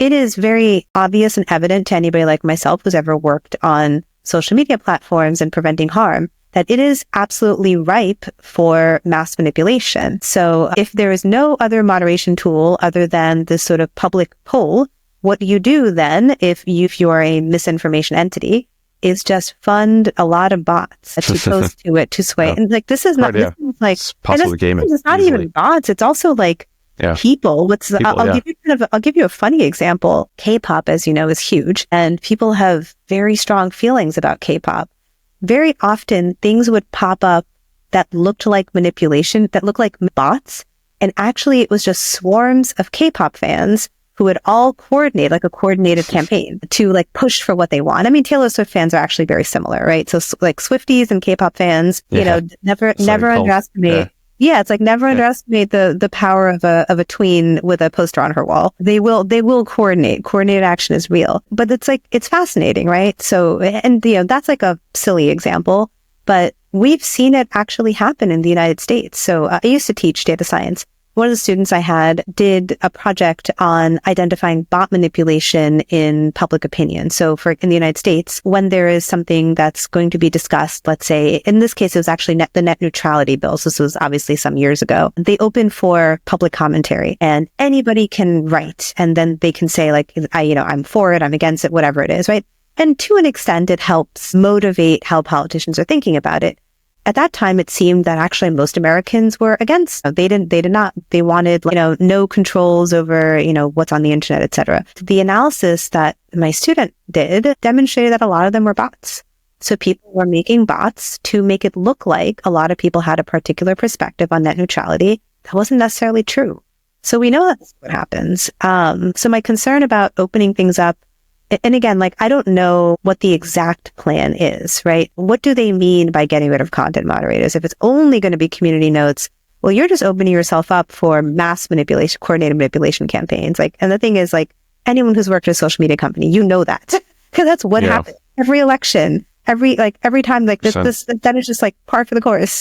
it is very obvious and evident to anybody like myself who's ever worked on social media platforms and preventing harm that it is absolutely ripe for mass manipulation. So if there is no other moderation tool other than this sort of public poll, what you do then, if you're a misinformation entity, is just fund a lot of bots to post to it to sway. And like, this is not, this is like, it's possible to game it. It's not even bots. It's also like people. I'll give you a funny example. K-pop, as you know, is huge, and people have very strong feelings about K-pop. Very often things would pop up that looked like manipulation, that looked like bots. And actually it was just swarms of K-pop fans who would all coordinate, like a coordinated campaign to like push for what they want. I mean, Taylor Swift fans are actually very similar, right? So like Swifties and K-pop fans, you know, never underestimate. Yeah, it's like never underestimate the power of a tween with a poster on her wall. They will coordinate. Coordinated action is real. But it's like, it's fascinating, right? So, and you know, that's like a silly example, but we've seen it actually happen in the United States. So I used to teach data science. One of the students I had did a project on identifying bot manipulation in public opinion. So in the United States, when there is something that's going to be discussed, let's say, in this case, it was actually the net neutrality bill. So this was obviously some years ago. They open for public commentary and anybody can write and then they can say like, I'm for it, I'm against it, whatever it is, right? And to an extent, it helps motivate how politicians are thinking about it. At that time, it seemed that actually most Americans were against. They wanted, no controls over, what's on the internet, et cetera. The analysis that my student did demonstrated that a lot of them were bots. So people were making bots to make it look like a lot of people had a particular perspective on net neutrality. That wasn't necessarily true. So we know that's what happens. So my concern about opening things up, and again, like, I don't know what the exact plan is, right? What do they mean by getting rid of content moderators? If it's only going to be community notes, well, you're just opening yourself up for mass manipulation, coordinated manipulation campaigns. Like, and the thing is, like, anyone who's worked at a social media company, you know that. Because that's what happens. Every election, every time, like, that is just like par for the course.